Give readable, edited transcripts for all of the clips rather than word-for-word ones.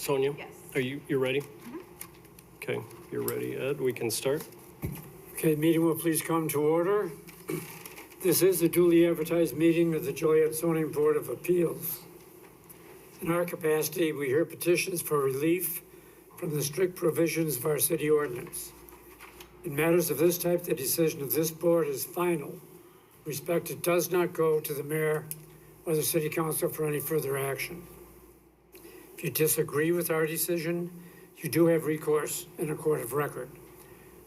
Sonia? Yes. You're ready? Okay, you're ready, Ed. We can start. Okay, the meeting will please come to order. This is the duly advertised meeting of the Joliet Zoning Board of Appeals. In our capacity, we hear petitions for relief from the strict provisions of our city ordinance. In matters of this type, the decision of this board is final. Respect, it does not go to the mayor or the city council for any further action. If you disagree with our decision, you do have recourse in a court of record.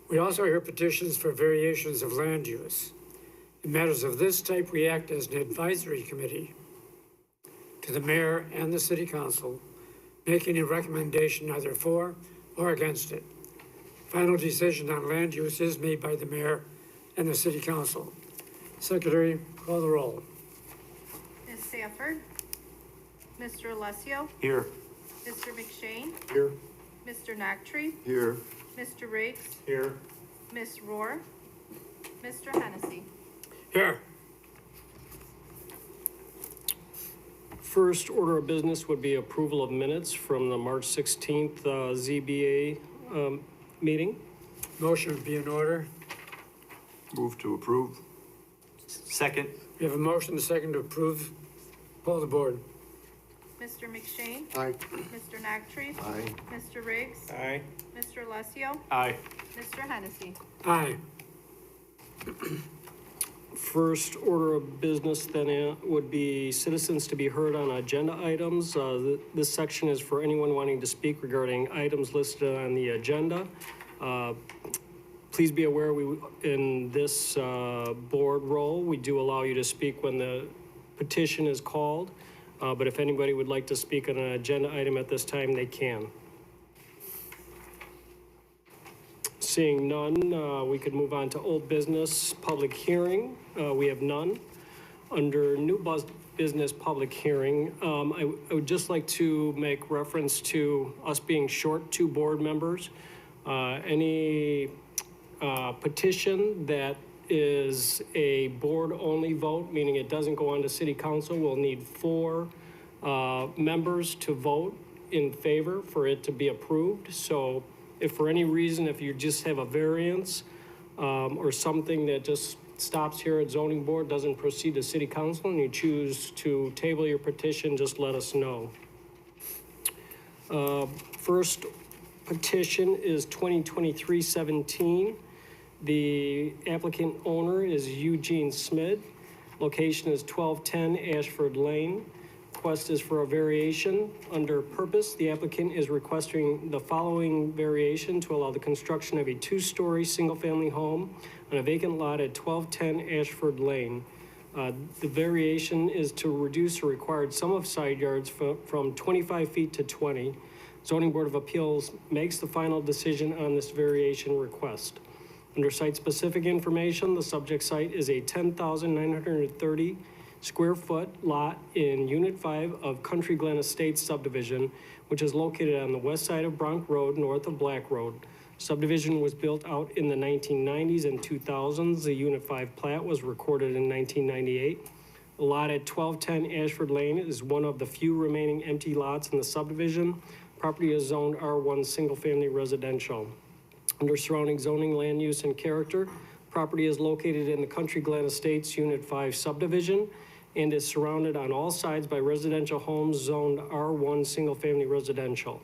We also hear petitions for variations of land use. In matters of this type, we act as an advisory committee to the mayor and the city council, making a recommendation either for or against it. Final decision on land use is made by the mayor and the city council. Secretary, call the roll. Ms. Safford? Mr. Alessio? Here. Mr. McShane? Here. Mr. Noctree? Here. Mr. Riggs? Here. Ms. Rohr? Mr. Hennessy? Here. First order of business would be approval of minutes from the March 16th ZBA meeting. Motion would be in order. Move to approve. Second. We have a motion and a second to approve. Call the board. Mr. McShane? Aye. Mr. Noctree? Aye. Mr. Riggs? Aye. Mr. Alessio? Aye. Mr. Hennessy? Aye. First order of business then would be citizens to be heard on agenda items. This section is for anyone wanting to speak regarding items listed on the agenda. Please be aware in this board role, we do allow you to speak when the petition is called. But if anybody would like to speak on an agenda item at this time, they can. Seeing none, we could move on to old business public hearing. We have none. Under new business public hearing, I would just like to make reference to us being short 2 board members. Any petition that is a board-only vote, meaning it doesn't go on to city council, will need 4 members to vote in favor for it to be approved. So if for any reason, if you just have a variance or something that just stops here at zoning board, doesn't proceed to city council, and you choose to table your petition, just let us know. First petition is 2023-17. The applicant owner is Eugene Smith. Location is 1210 Ashford Lane. Request is for a variation. Under purpose, the applicant is requesting the following variation to allow the construction of a 2-story single-family home on a vacant lot at 1210 Ashford Lane. The variation is to reduce the required sum of side yards from 25 feet to 20. Zoning Board of Appeals makes the final decision on this variation request. Under site-specific information, the subject site is a 10,930 square foot lot in Unit 5 of Country Glen Estates subdivision, which is located on the west side of Bronx Road, north of Black Road. Subdivision was built out in the 1990s and 2000s. The Unit 5 plat was recorded in 1998. The lot at 1210 Ashford Lane is one of the few remaining empty lots in the subdivision. Property is zoned R1 single-family residential. Under surrounding zoning, land use, and character, property is located in the Country Glen Estates Unit 5 subdivision and is surrounded on all sides by residential homes zoned R1 single-family residential.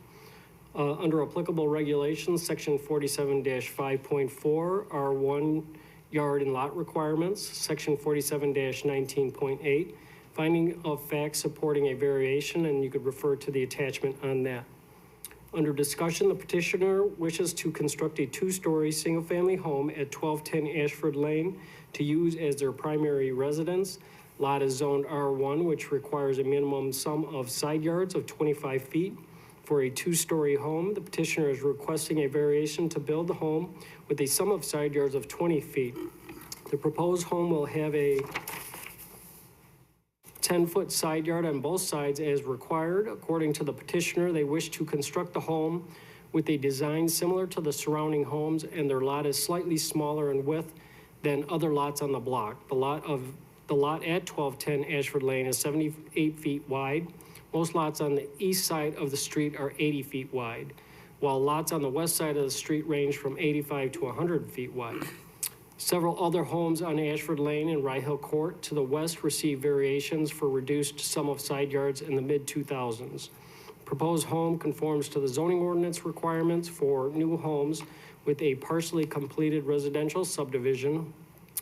Under applicable regulations, section 47-5.4, R1 yard and lot requirements, section 47-19.8, finding of facts supporting a variation, and you could refer to the attachment on that. Under discussion, the petitioner wishes to construct a 2-story single-family home at 1210 Ashford Lane to use as their primary residence. Lot is zoned R1, which requires a minimum sum of side yards of 25 feet. For a 2-story home, the petitioner is requesting a variation to build the home with a sum of side yards of 20 feet. The proposed home will have a 10-foot side yard on both sides as required. According to the petitioner, they wish to construct the home with a design similar to the surrounding homes, and their lot is slightly smaller in width than other lots on the block. The lot at 1210 Ashford Lane is 78 feet wide Most lots on the east side of the street are 80 feet wide, while lots on the west side of the street range from 85 to 100 feet wide. Several other homes on Ashford Lane and Rye Hill Court to the west received variations for reduced sum of side yards in the mid-2000s. Proposed home conforms to the zoning ordinance requirements for new homes with a partially completed residential subdivision,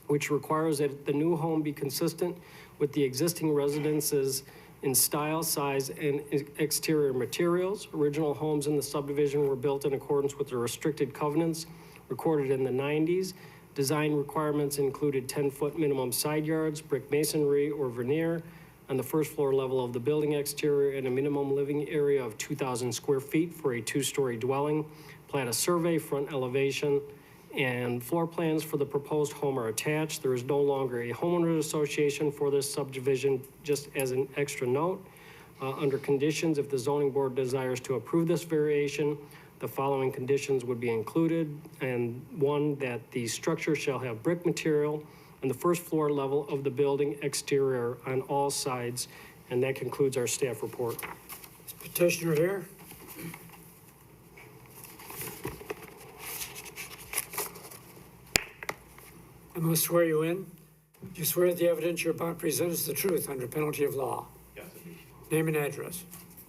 which requires that the new home be consistent with the existing residences in style, size, and exterior materials. Original homes in the subdivision were built in accordance with the restricted covenants recorded in the 90s. Design requirements included 10-foot minimum side yards, brick masonry or veneer on the first floor level of the building exterior, and a minimum living area of 2,000 square feet for a two-story dwelling. Plat a survey, front elevation, and floor plans for the proposed home are attached. There is no longer a homeowners association for this subdivision, just as an extra note. Under conditions, if the zoning board desires to approve this variation, the following conditions would be included. And one, that the structure shall have brick material on the first floor level of the building exterior on all sides. And that concludes our staff report. Is petitioner here? I must swear you in. Do you swear that the evidence you're about to present is the truth under penalty of law? Yes, I do. Name and address.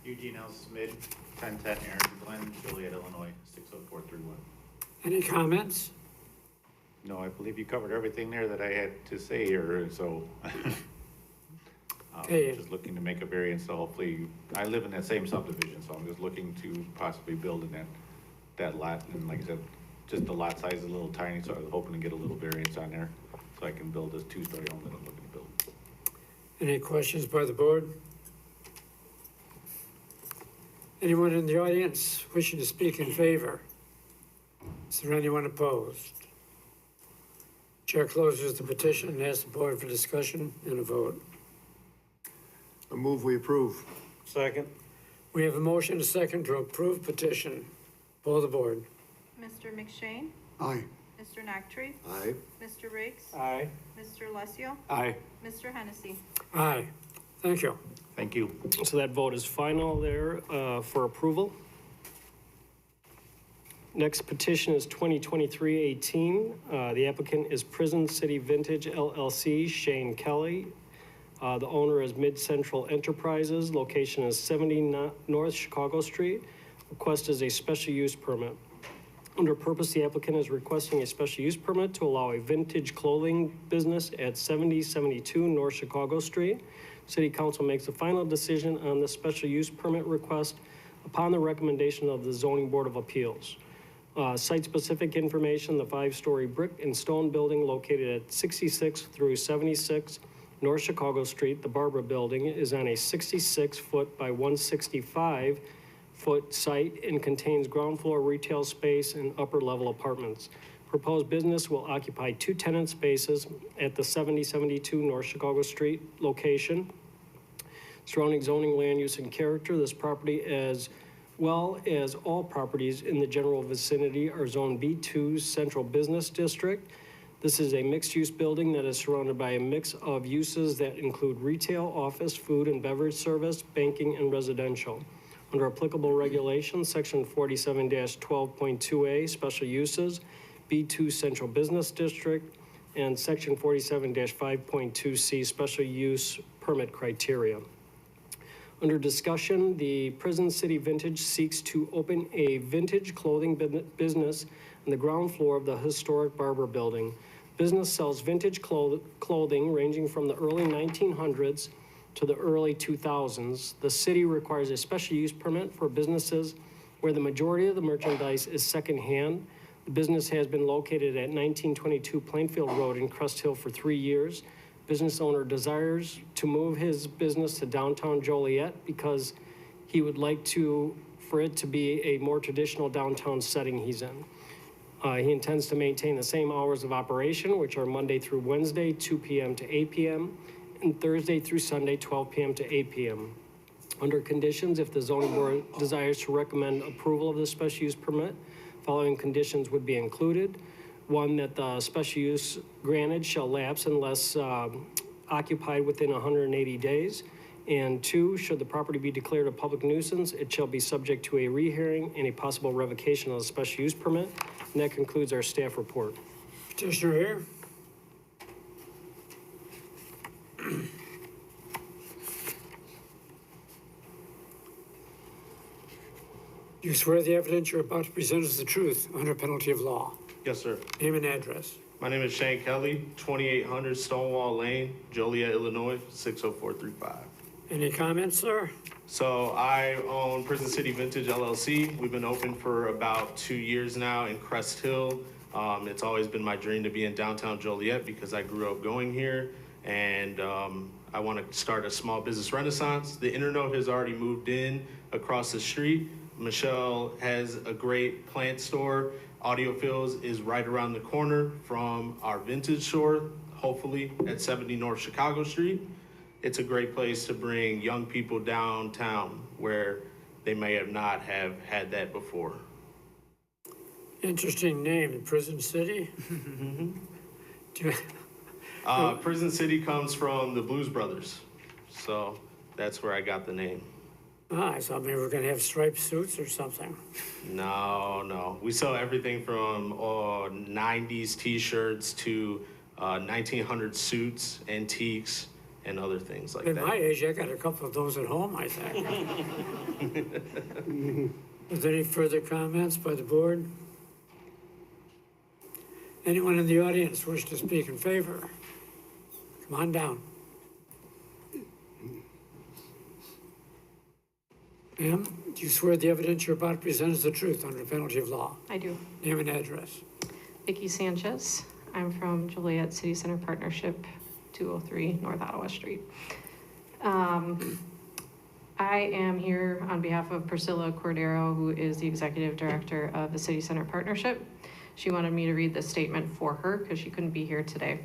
Eugene L. Smid, 1010 Aaron Glen, Joliet, Illinois, 60431. Any comments? No, I believe you covered everything there that I had to say here, so. Okay. Just looking to make a variance, so hopefully, I live in that same subdivision, so I'm just looking to possibly build in that lot. And like I said, just the lot size is a little tiny, so I was hoping to get a little variance on there, so I can build this two-story home that I'm looking to build. Any questions by the board? Anyone in the audience wishing to speak in favor? Is there anyone opposed? Chair closes the petition and asks the board for discussion and a vote. I move we approve. Second. We have a motion and a second to approve petition. Poll the board. Mr. McShane? Aye. Mr. Nactry? Aye. Mr. Riggs? Aye. Mr. Alessio? Aye. Mr. Hennessy? Aye. Thank you. Thank you. So that vote is final there for approval. Next petition is 2023-18. The applicant is Prison City Vintage LLC, Shane Kelly. The owner is Mid Central Enterprises. Location is 70 North Chicago Street. Request is a special use permit. Under purpose, the applicant is requesting a special use permit to allow a vintage clothing business at 7072 North Chicago Street. City Council makes a final decision on the special use permit request upon the recommendation of the Zoning Board of Appeals. Site-specific information, the 5-story brick and stone building located at 66 through 76 North Chicago Street, the Barbara Building, is on a 66-foot by 165-foot site and contains ground floor retail space and upper-level apartments. Proposed business will occupy 2 tenant spaces at the 7072 North Chicago Street location. Surrounding zoning, land use, and character, this property, as well as all properties in the general vicinity, are Zone B2 Central Business District. This is a mixed-use building that is surrounded by a mix of uses that include retail, office, food and beverage service, banking, and residential. Under applicable regulations, Section 47-12.2A, Special Uses, B2 Central Business District, and Section 47-5.2C, Special Use Permit Criteria. Under discussion, the Prison City Vintage seeks to open a vintage clothing business on the ground floor of the historic Barber Building. Business sells vintage clothing ranging from the early 1900s to the early 2000s. The city requires a special use permit for businesses where the majority of the merchandise is secondhand. The business has been located at 1922 Plainfield Road in Crest Hill for 3 years. Business owner desires to move his business to downtown Joliet because he would like for it to be a more traditional downtown setting he's in. He intends to maintain the same hours of operation, which are Monday through Wednesday, 2 p.m. to 8 p.m., and Thursday through Sunday, 12 p.m. to 8 p.m. Under conditions, if the zoning board desires to recommend approval of the special use permit, following conditions would be included. 1, that the special use granted shall lapse unless occupied within 180 days. And 2, should the property be declared a public nuisance, it shall be subject to a rehearing and a possible revocation of a special use permit. And that concludes our staff report. Petitioner here. Do you swear the evidence you're about to present is the truth under penalty of law? Yes, sir. Name and address. My name is Shane Kelly, 2800 Stonewall Lane, Joliet, Illinois, 60435. Any comments, sir? So I own Prison City Vintage LLC. We've been open for about 2 years now in Crest Hill. It's always been my dream to be in downtown Joliet because I grew up going here, and I want to start a small business renaissance. The Internote has already moved in across the street. Michelle has a great plant store. Audiophiles is right around the corner from our vintage store, hopefully at 70 North Chicago Street. It's a great place to bring young people downtown where they may have not have had that before. Interesting name, Prison City. Do you- Prison City comes from the Blues Brothers, so that's where I got the name. I thought maybe we're gonna have striped suits or something. No. We sell everything from 90s t-shirts to 1900 suits, antiques, and other things like At that. my age, I got a couple of those at home, I think. Is there any further comments by the board? Anyone in the audience wish to speak in favor? Come on down. Ma'am, do you swear the evidence you're about to present is the truth under penalty of law? I do. Name and address. Vicki Sanchez. I'm from Joliet City Center Partnership, 203 North Ottawa Street. I am here on behalf of Priscilla Cordero, who is the Executive Director of the City Center Partnership. She wanted me to read the statement for her because she couldn't be here today.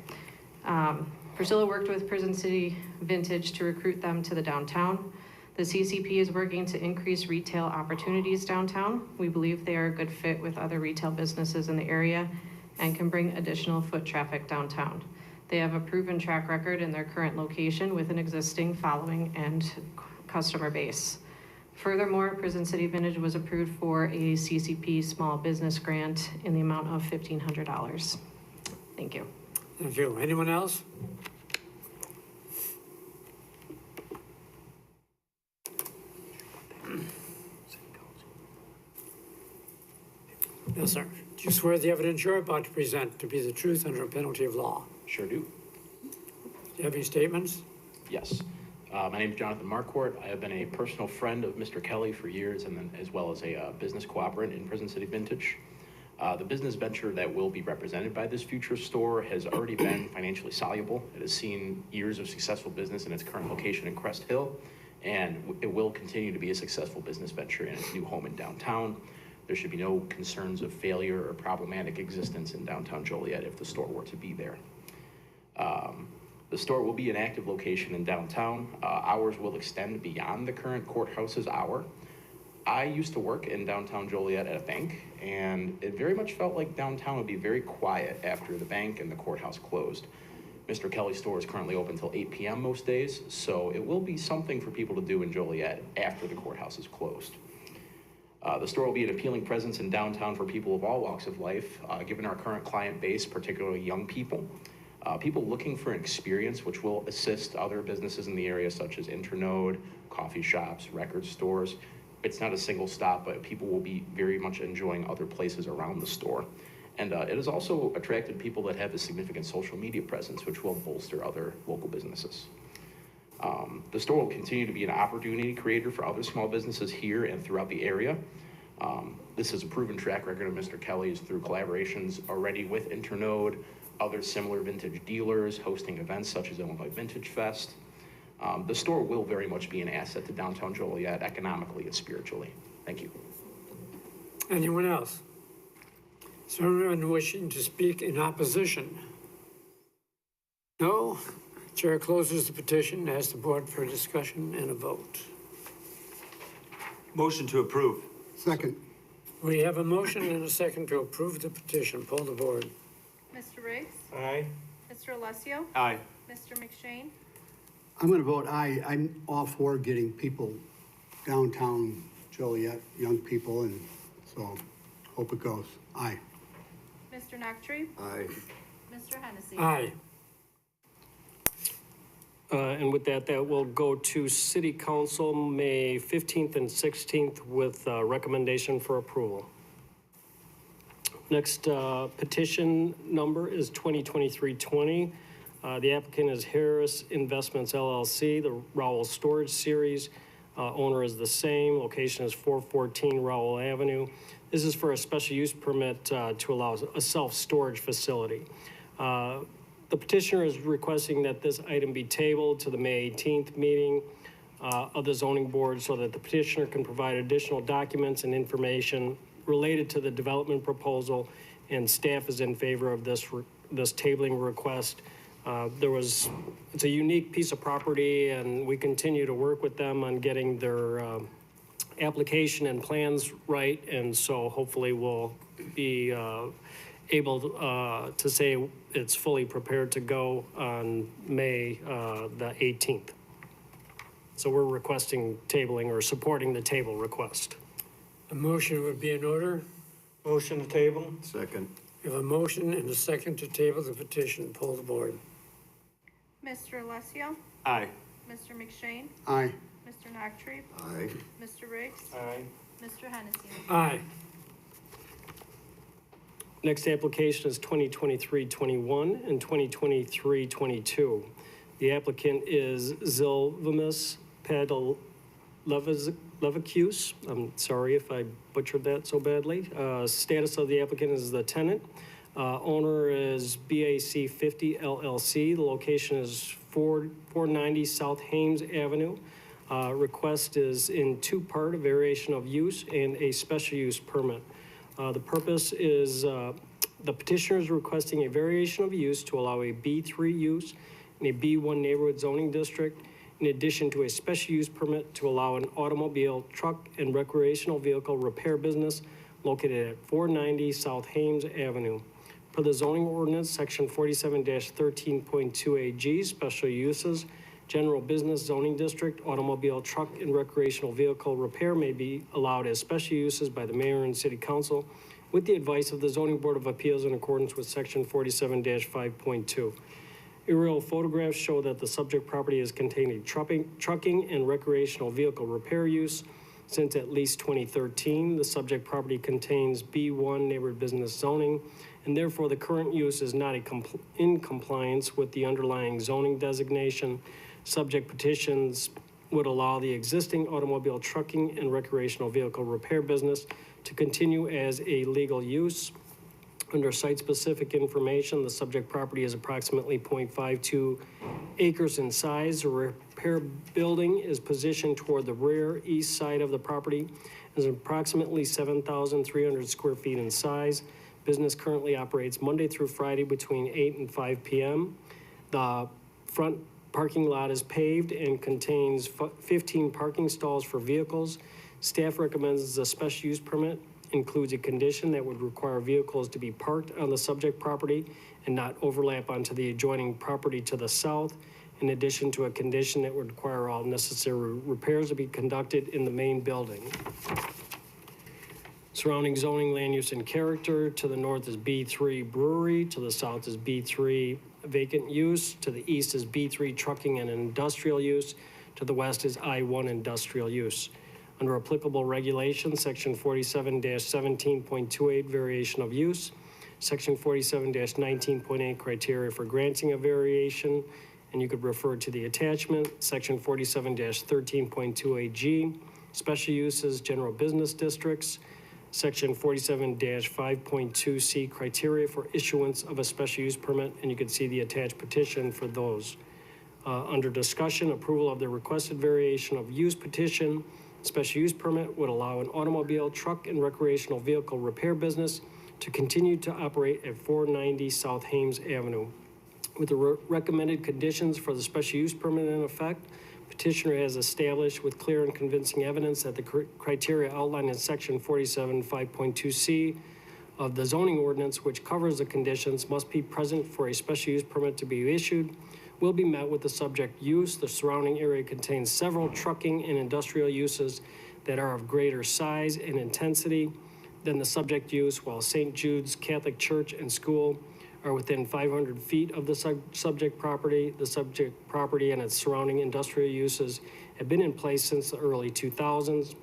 Priscilla worked with Prison City Vintage to recruit them to the downtown. The CCP is working to increase retail opportunities downtown. We believe they are a good fit with other retail businesses in the area and can bring additional foot traffic downtown. They have a proven track record in their current location with an existing following and customer base. Furthermore, Prison City Vintage was approved for a CCP small business grant in the amount of $1,500. Thank you. Thank you. Anyone else? Yes, sir. Do you swear the evidence you're about to present to be the truth under a penalty of law? Sure do. Do you have any statements? Yes. My name is Jonathan Marquardt. I have been a personal friend of Mr. Kelly for years, and then as well as a business cooperant in Prison City Vintage. The business venture that will be represented by this future store has already been financially soluble. It has seen years of successful business in its current location in Crest Hill, and it will continue to be a successful business venture in its new home in downtown. There should be no concerns of failure or problematic existence in downtown Joliet if the store were to be there. The store will be an active location in downtown. Hours will extend beyond the current courthouse's hour. I used to work in downtown Joliet at a bank, and it very much felt like downtown would be very quiet after the bank and the courthouse closed. Mr. Kelly's store is currently open until 8 p.m. most days, so it will be something for people to do in Joliet after the courthouse is closed. The store will be an appealing presence in downtown for people of all walks of life, given our current client base, particularly young people. People looking for an experience which will assist other businesses in the area, such as Internode, coffee shops, record stores. It's not a single stop, but people will be very much enjoying other places around the store. And it has also attracted people that have a significant social media presence, which will bolster other local businesses. The store will continue to be an opportunity creator for other small businesses here and throughout the area. This is a proven track record of Mr. Kelly's through collaborations already with Internode, other similar vintage dealers, hosting events such as Illinois Vintage Fest. The store will very much be an asset to downtown Joliet economically and spiritually. Thank you. Anyone else? Is there anyone wishing to speak in opposition? No? Chair closes the petition and asks the board for a discussion and a vote. Motion to approve. Second. We have a motion and a second to approve the petition. Poll the board. Mr. Riggs? Aye. Mr. Alessio? Aye. Mr. McShane? I'm gonna vote aye. I'm all for getting people downtown Joliet, young people, and so hope it goes. Aye. Mr. Nactry? Aye. Mr. Hennessy? Aye. And with that, that will go to City Council May 15th and 16th with recommendation for approval. Next petition number is 2023-20. The applicant is Harris Investments LLC, the Rowell Storage Series. Owner is the same. Location is 414 Rowell Avenue. This is for a special use permit to allow a self-storage facility. The petitioner is requesting that this item be tabled to the May 18th meeting of the zoning board so that the petitioner can provide additional documents and information related to the development proposal, and staff is in favor of this tabling request. It's a unique piece of property, and we continue to work with them on getting their application and plans right, and so hopefully we'll be able to say it's fully prepared to go on May the 18th. So we're requesting tabling or supporting the table request. A motion would be in order. Motion to table? Second. We have a motion and a second to table the petition. Poll the board. Mr. Alessio? Aye. Mr. McShane? Aye. Mr. Nactry? Aye. Mr. Riggs? Aye. Mr. Hennessy? Aye. Next application is 2023-21 and 2023-22. The applicant is Zilvamus Padalevicius. I'm sorry if I butchered that so badly. Status of the applicant is the tenant. Owner is BAC 50 LLC. The location is 490 South Hames Avenue. Request is in two-part, a variation of use and a special use permit. The purpose is the petitioner is requesting a variation of use to allow a B3 use in a B1 neighborhood zoning district, in addition to a special use permit to allow an automobile, truck, and recreational vehicle repair business located at 490 South Hames Avenue. Per the zoning ordinance, section 47-13.2AG, special uses, general business zoning district, automobile, truck, and recreational vehicle repair may be allowed as special uses by the mayor and city council with the advice of the zoning board of appeals in accordance with section 47-5.2. Aerial photographs show that the subject property is containing trucking and recreational vehicle repair use since at least 2013. The subject property contains B1 neighborhood business zoning, and therefore the current use is not in compliance with the underlying zoning designation. Subject petitions would allow the existing automobile, trucking, and recreational vehicle repair business to continue as a legal use. Under site-specific information, the subject property is approximately 0.52 acres in size. The repair building is positioned toward the rear east side of the property, is approximately 7,300 square feet in size. Business currently operates Monday through Friday between 8 and 5 p.m. The front parking lot is paved and contains 15 parking stalls for vehicles. Staff recommends the special use permit includes a condition that would require vehicles to be parked on the subject property and not overlap onto the adjoining property to the south, in addition to a condition that would require all necessary repairs to be conducted in the main building. Surrounding zoning, land use, and character. To the north is B3 brewery. To the south is B3 vacant use. To the east is B3 trucking and industrial use. To the west is I1 industrial use. Under applicable regulations, section 47-17.28 variation of use, section 47-19.8 criteria for granting a variation, and you could refer to the attachment, section 47-13.28G, special uses, general business districts, section 47-5.2C criteria for issuance of a special use permit, and you can see the attached petition for those. Under discussion, approval of the requested variation of use petition. Special use permit would allow an automobile, truck, and recreational vehicle repair business to continue to operate at 490 South Hames Avenue. With the recommended conditions for the special use permit in effect, petitioner has established with clear and convincing evidence that the criteria outlined in section 47-5.2C of the zoning ordinance, which covers the conditions, must be present for a special use permit to be issued. will be met with the subject use. The surrounding area contains several trucking and industrial uses that are of greater size and intensity than the subject use, while St. Jude's Catholic Church and School are within 500 feet of the subject property. The subject property and its surrounding industrial uses have been in place since the early 2000s.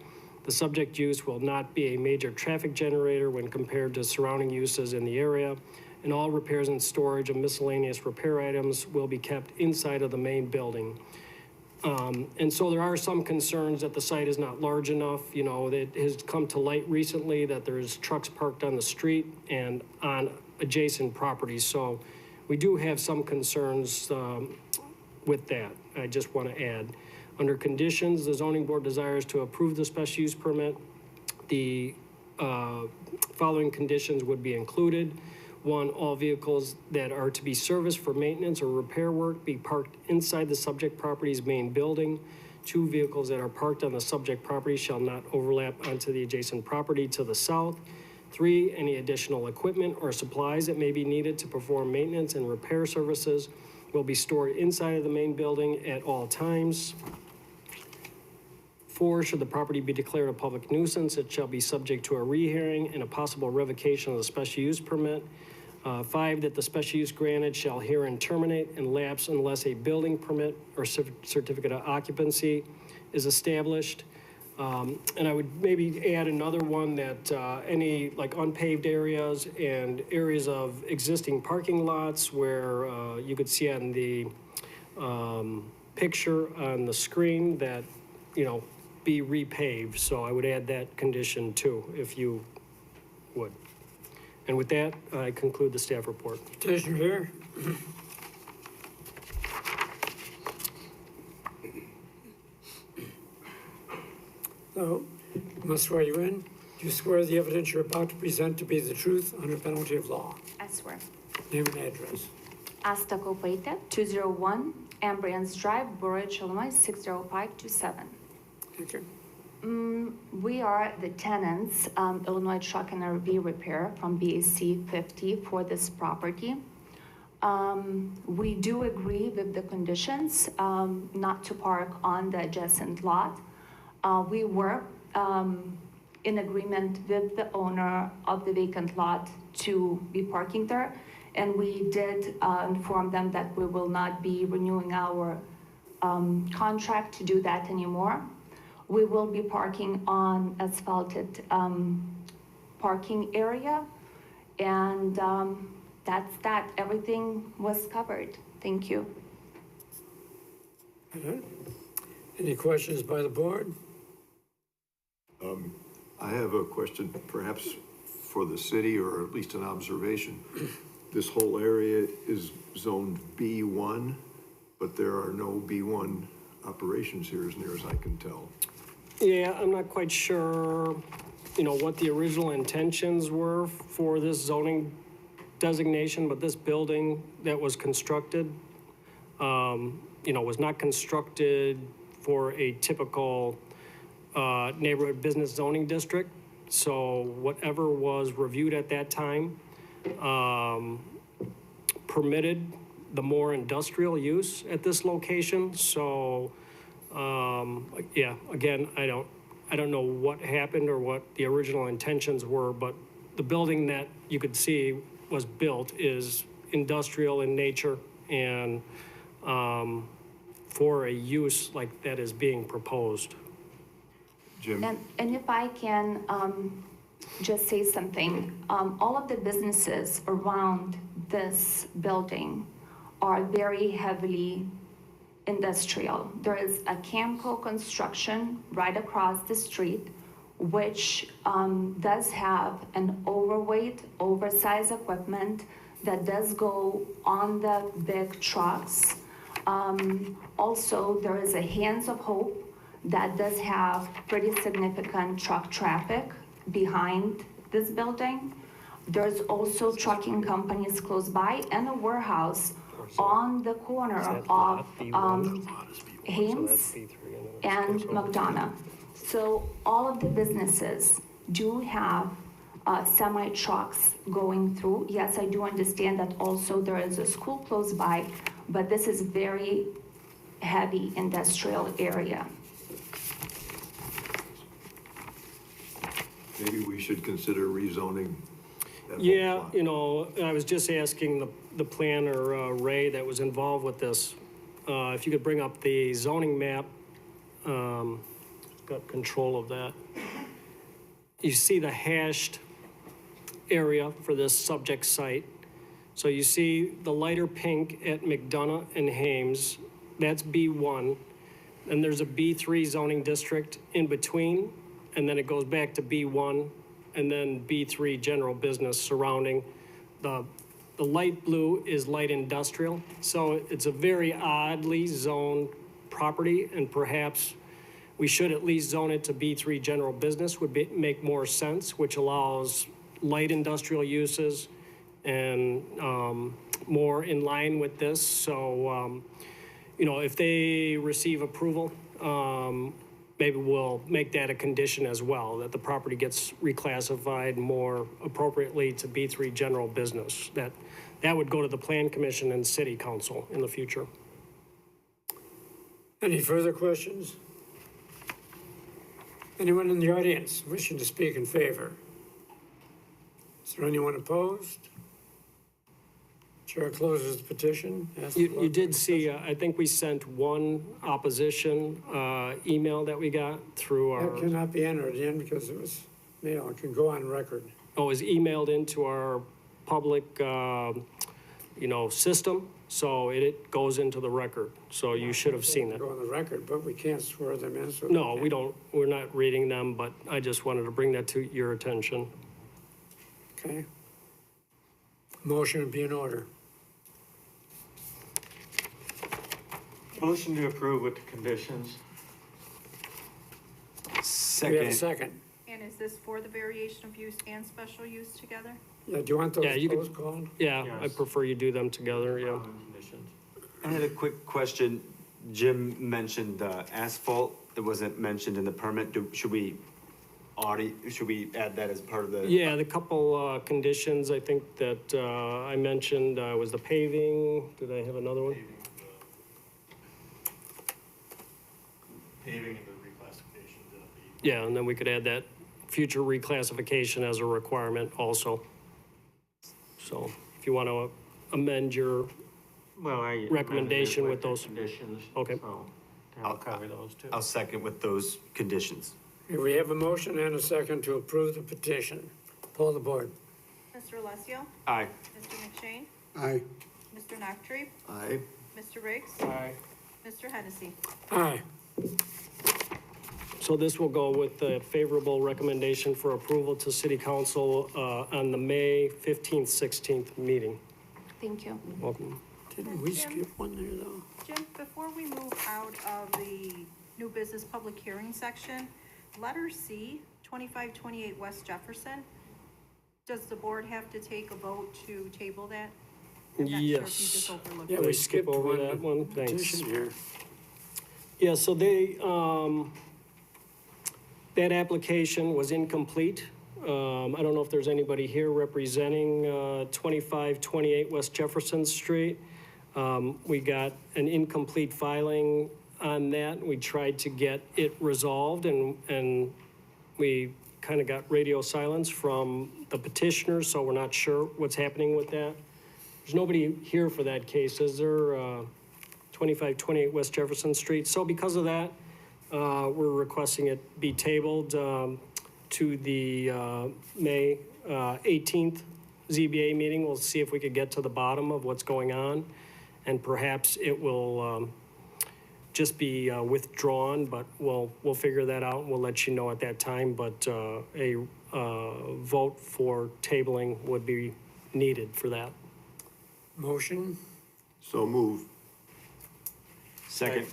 The subject use will not be a major traffic generator when compared to surrounding uses in the area, and all repairs and storage of miscellaneous repair items will be kept inside of the main building. And so there are some concerns that the site is not large enough. You know, it has come to light recently that there's trucks parked on the street and on adjacent properties. So we do have some concerns with that, I just want to add. Under conditions, the zoning board desires to approve the special use permit. The following conditions would be included. 1, all vehicles that are to be serviced for maintenance or repair work be parked inside the subject property's main building. 2, vehicles that are parked on the subject property shall not overlap onto the adjacent property to the south. 3, any additional equipment or supplies that may be needed to perform maintenance and repair services will be stored inside of the main building at all times. 4, should the property be declared a public nuisance, it shall be subject to a rehearing and a possible revocation of the special use permit. 5, that the special use granted shall herein terminate and lapse unless a building permit or certificate of occupancy is established. And I would maybe add another one that any like unpaved areas and areas of existing parking lots where you could see on the picture on the screen that, you know, be repaved. So I would add that condition too, if you would. And with that, I conclude the staff report. Petitioner here. So, I must swear you in. Do you swear the evidence you're about to present to be the truth under penalty of law? I swear. Name and address. Asta Kopaitė, 201 Ambrians Drive, Burridge, Illinois, 60527. Thank you. We are the tenants, Illinois Truck and RV Repair from BAC 50 for this property. We do agree with the conditions not to park on the adjacent lot. We were in agreement with the owner of the vacant lot to be parking there, and we did inform them that we will not be renewing our contract to do that anymore. We will be parking on asphalted parking area, and that's that. Everything was covered. Thank you. Any questions by the board? I have a question, perhaps for the city, or at least an observation. This whole area is zoned B1, but there are no B1 operations here as near as I can tell. Yeah, I'm not quite sure, you know, what the original intentions were for this zoning designation, but this building that was constructed, you know, was not constructed for a typical neighborhood business zoning district. So whatever was reviewed at that time permitted the more industrial use at this location. So yeah, again, I don't know what happened or what the original intentions were, but the building that you could see was built is industrial in nature and for a use like that is being proposed. Jim? And if I can just say something, all of the businesses around this building are very heavily industrial. There is a Camco construction right across the street, which does have an overweight, oversized equipment that does go on the big trucks. Also, there is a Hands of Hope that does have pretty significant truck traffic behind this building. There's also trucking companies close by and a warehouse on the corner of Haynes and McDonough. So all of the businesses do have semi trucks going through. Yes, I do understand that also there is a school close by, but this is very heavy industrial area. Maybe we should consider rezoning that whole Yeah, plot. you know, I was just asking the planner, Ray, that was involved with this, if you could bring up the zoning map, got control of that. You see the hashed area for this subject site. So you see the lighter pink at McDonough and Hames, that's B1. And there's a B3 zoning district in between, and then it goes back to B1, and then B3 general business surrounding. The light blue is light industrial, so it's a very oddly zoned property, and perhaps we should at least zone it to B3 general business would make more sense, which allows light industrial uses and more in line with this. So, you know, if they receive approval, maybe we'll make that a condition as well, that the property gets reclassified more appropriately to B3 general business. That would go to the Plan Commission and City Council in the future. Any further questions? Anyone in the audience wishing to speak in favor? Is there anyone opposed? Chair closes the petition. Ask the You clerk did for see, I think we sent one opposition email that we got through That our, cannot be entered in because it was mail. It can go on record. oh, it was emailed into our public, you know, system, so it goes into the record. So you should have seen It it. can go on the record, but we can't swear them in. So No, we don't, we're not reading them, but I just wanted to bring that to your attention. Okay. Motion would be in order. Motion to approve with the conditions. We have a second. And is this for the variation of use and special use together? Yeah, do you want those Yeah, you could- those called? Yeah, I Yes. prefer you do them together, yeah. Conditions. I had a quick question. Jim mentioned asphalt. It wasn't mentioned in the permit. Should we add that as part of the? Yeah, the couple conditions, I think that I mentioned was the paving. Did I have another one? Paving and the reclassification of Yeah, and then we could add that future reclassification as a requirement also. So if you want to amend your, Well, I amended it Recommendation with the those. conditions. Okay. So I'll cover those too. I'll second with those conditions. Okay, we have a motion and a second to approve the petition. Poll the board. Mr. Alessio? Aye. Mr. McShane? Aye. Mr. Noctre? Aye. Mr. Riggs? Aye. Mr. Hennessy? Aye. so this will go with the favorable recommendation for approval to City Council on the May 15th, 16th meeting. Thank you. Welcome. Didn't we skip one there though? Jim, before we move out of the new business public hearing section, letter C, 2528 West Jefferson, does the board have to take a vote to table that? I'm not sure if you just Yes. overlooked Yeah, it. we skip skipped over one that one? Thanks. petition here. Yeah, so they, that application was incomplete. I don't know if there's anybody here representing 2528 West Jefferson Street. We got an incomplete filing on that. We tried to get it resolved, and we kind of got radio silence from the petitioner, so we're not sure what's happening with that. There's nobody here for that case, is there? 2528 West Jefferson Street. So because of that, we're requesting it be tabled to the May 18th ZBA meeting. We'll see if we could get to the bottom of what's going on, and perhaps it will just be withdrawn, but we'll figure that out, and we'll let you know at that time. But a vote for tabling would be needed for that. Motion. So move. Second.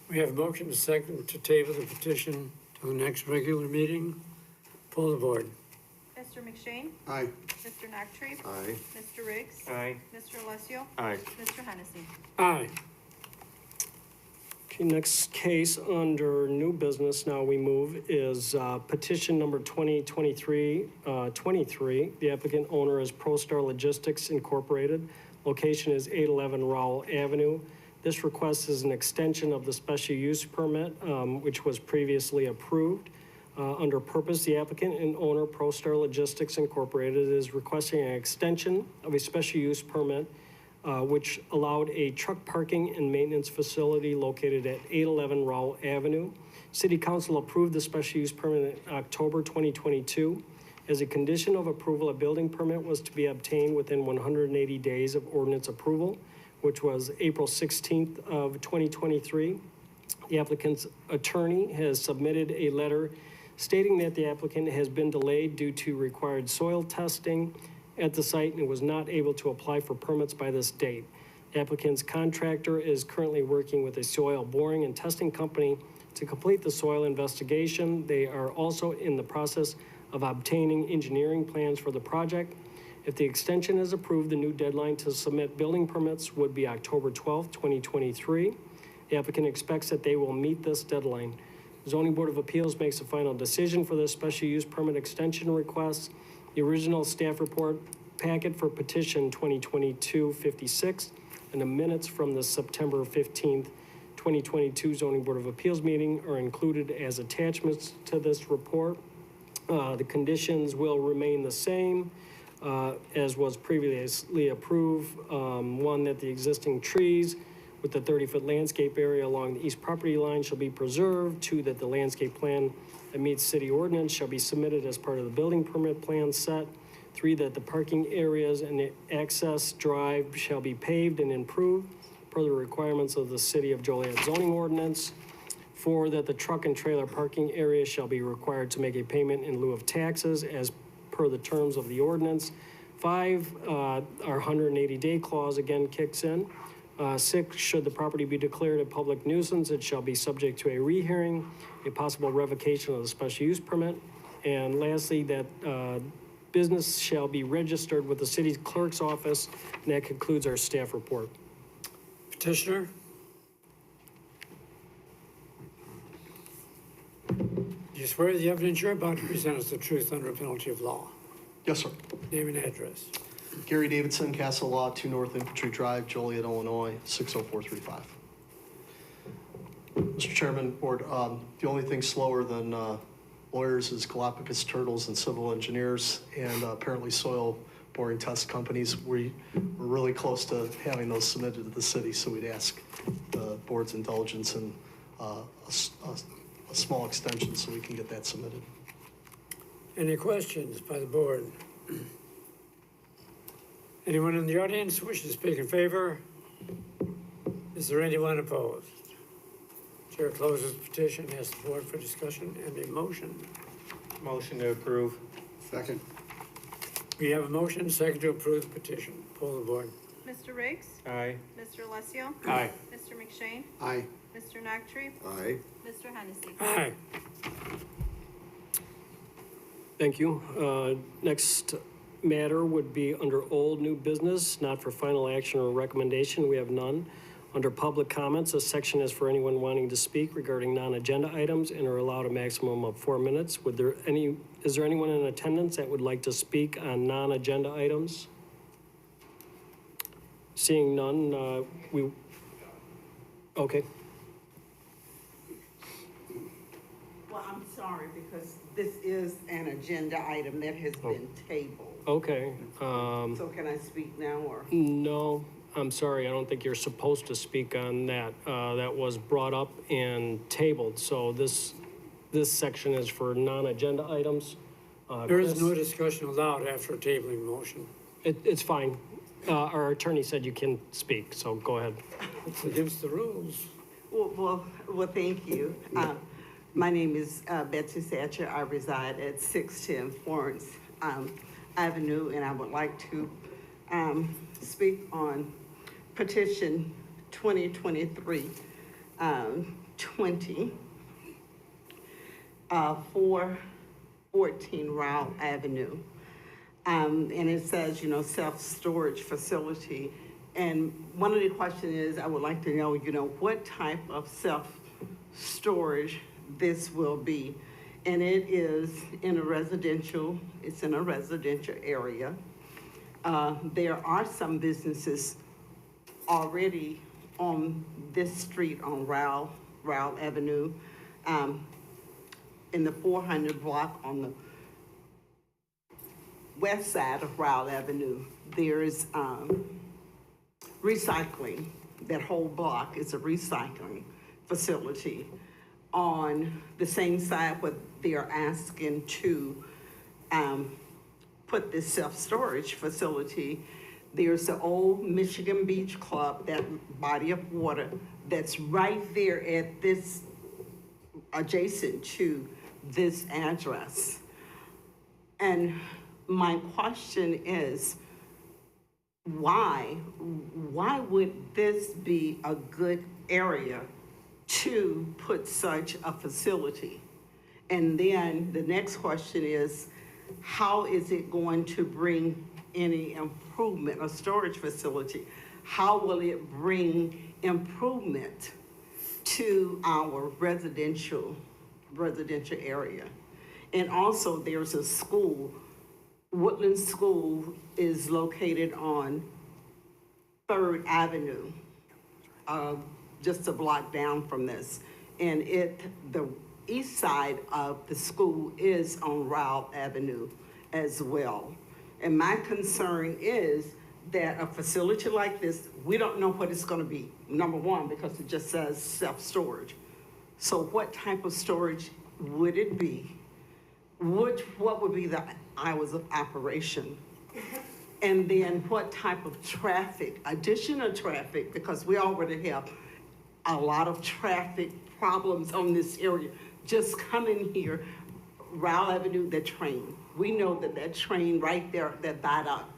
We have a motion and a second to table the petition to the next regular meeting. Poll the board. Mr. McShane? Aye. Mr. Noctre? Aye. Mr. Riggs? Aye. Mr. Alessio? Aye. Mr. Hennessy? Aye. Okay, next case under new business, now we move, is petition number 2023-23. The applicant owner is ProStar Logistics Incorporated, Location is 811 Rowell Avenue. This request is an extension of the special use permit, which was previously approved. Under purpose, the applicant and owner, ProStar Logistics Incorporated, is requesting an extension of a special use permit which allowed a truck parking and maintenance facility located at 811 Rowell Avenue. City Council approved the special use permit in October 2022. As a condition of approval, a building permit was to be obtained within 180 days of ordinance approval, which was April 16th of 2023. The applicant's attorney has submitted a letter stating that the applicant has been delayed due to required soil testing at the site and was not able to apply for permits by this date. The applicant's contractor is currently working with a soil boring and testing company to complete the soil investigation. They are also in the process of obtaining engineering plans for the project. If the extension is approved, the new deadline to submit building permits would be October 12th, 2023. The applicant expects that they will meet this deadline. The Zoning Board of Appeals makes a final decision for this special use permit extension request. The original staff report packet for petition 2022-56 and the minutes from the September 15th, 2022 Zoning Board of Appeals meeting are included as attachments to this report. The conditions will remain the same as was previously approved. One, that the existing trees with the 30-foot landscape area along the east property line shall be preserved. Two, that the landscape plan that meets city ordinance shall be submitted as part of the building permit plan set. Three, that the parking areas and the access drive shall be paved and improved per the requirements of the City of Joliet zoning ordinance. Four, that the truck and trailer parking area shall be required to make a payment in lieu of taxes as per the terms of the ordinance. Five, our 180-day clause again kicks in. Six, should the property be declared a public nuisance, it shall be subject to a rehearing, a possible revocation of the special use permit. And lastly, that business shall be registered with the city clerk's office. And that concludes our staff report. Petitioner? Do you swear the evidence you're about to present is the truth under penalty of law? Yes, sir. Name and address. Gary Davidson, Castle Law, 2 North Infantry Drive, Joliet, Illinois, 60435. Mr. Chairman, Board, the only thing slower than lawyers is Galapagos turtles and civil engineers and apparently soil boring test companies. We're really close to having those submitted to the city, so we'd ask the board's indulgence in a small extension so we can get that submitted. Any questions by the board? Anyone in the audience wish to speak in favor? Is there anyone opposed? Chair closes petition, asks the board for discussion and a motion. Motion to approve. Second. We have a motion, second to approve the petition. Poll the board. Mr. Riggs? Aye. Mr. Alessio? Aye. Mr. McShane? Aye. Mr. Noctry? Aye. Mr. Hennessy? Aye. Thank you. Next matter would be under old new business, not for final action or recommendation. We have none. Under public comments, this section is for anyone wanting to speak regarding non-agenda items and are allowed a maximum of 4 minutes. Is there anyone in attendance that would like to speak on non-agenda items? Seeing none, okay. Well, I'm sorry, because this is an agenda item that has been tabled. Okay. So can I speak now, or? No, I'm sorry. I don't think you're supposed to speak on that. That was brought up and tabled. So this section is for non-agenda items. There is Chris? no discussion allowed after a tabling motion. It's fine. Our attorney said you can speak, so go ahead. It's against the rules. Well, thank you. My name is Betsy Satcher. I reside at 610 Florence Avenue, and I would like to speak on petition 2023-20 for 14 Rowell Avenue. And it says, self-storage facility. And one of the questions is, I would like to know, what type of self-storage this will be. And it is in a residential area. There are some businesses already on this street on Rowell Avenue, in the 400 block on the west side of Rowell Avenue. There's recycling. That whole block is a recycling facility. On the same side, what they're asking to put this self-storage facility, there's the old Michigan Beach Club, that body of water that's right there at this, adjacent to this address. And my question is, why would this be a good area to put such a facility? And then the next question is, how is it going to bring any improvement, a storage facility? How will it bring improvement to our residential area? And also there's a school, Woodland School is located on 3rd Avenue, just a block down from this. And the east side of the school is on Rowell Avenue as well. And my concern is that a facility like this, we don't know what it's gonna be, number one, because it just says self-storage. So what type of storage would it be? What would be the hours of operation? And then what type of traffic, additional traffic, because we already have a lot of traffic problems on this area. Just coming here, Rowell Avenue, the train. We know that train right there, that viaduct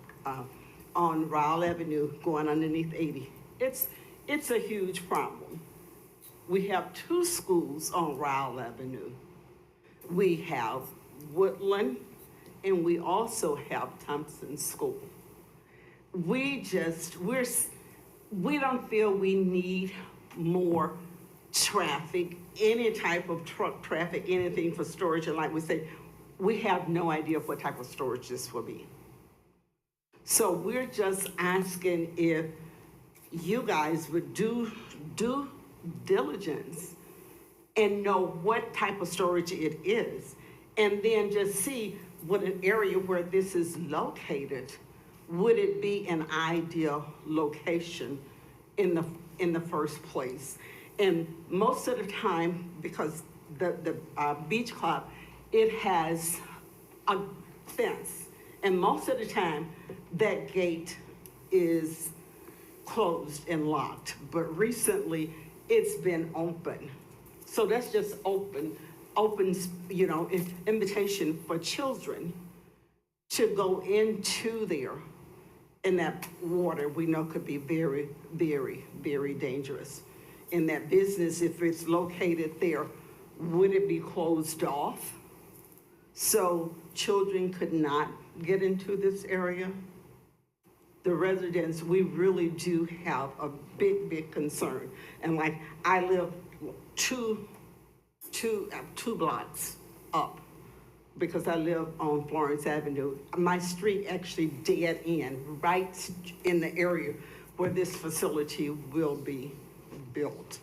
on Rowell Avenue going underneath 80. It's a huge problem. We have 2 schools on Rowell Avenue. We have Woodland, and we also have Thompson School. We don't feel we need more traffic, any type of truck traffic, anything for storage. And like we say, we have no idea what type of storage this will be. So we're just asking if you guys would do due diligence and know what type of storage it is, and then just see what an area where this is located, would it be an ideal location in the first place? And most of the time, because the beach club, it has a fence, and most of the time that gate is closed and locked, but recently it's been open. So that's just opens, invitation for children to go into there. And that water we know could be very, very, very dangerous. In that business, if it's located there, would it be closed off so children could not get into this area? The residents, we really do have a big, big concern. And like, I live two blocks up because I live on Florence Avenue. My street actually dead end, right in the area where this facility will be built.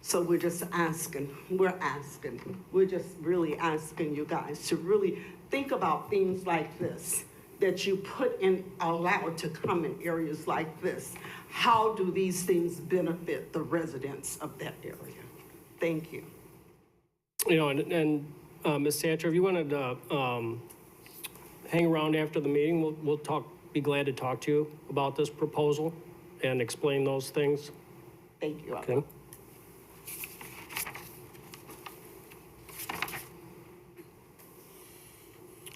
So we're just really asking you guys to really think about things like this, that you put in, allowed to come in areas like this. How do these things benefit the residents of that area? Thank you. Ms. Satcher, if you wanted to hang around after the meeting, we'll be glad to talk to you about this proposal and explain those things. Thank you. Okay.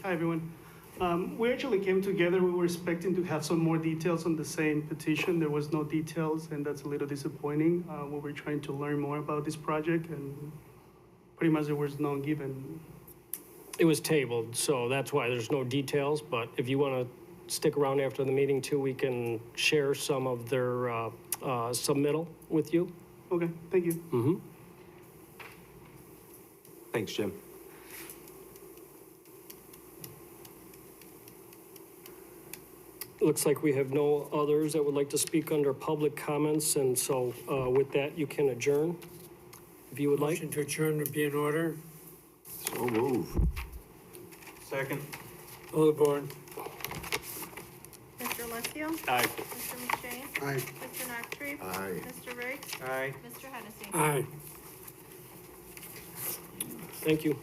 Hi, everyone. We actually came together. We were expecting to have some more details on the same petition. There was no details, and that's a little disappointing. We were trying to learn more about this project, and pretty much there was none given. It was tabled, so that's why there's no details, but if you want to stick around after the meeting too, we can share some of their submittal with you. Okay, thank you. Mm-hmm. Thanks, Jim. Looks like we have no others that would like to speak under public comments, and so with that, you can adjourn, if you would like. Motion to adjourn would be in order. So move. Second. All aboard. Mr. Alessio? Aye. Mr. McShane? Aye. Mr. Noctre? Aye. Mr. Riggs? Aye. Mr. Hennessy? Aye. Thank you.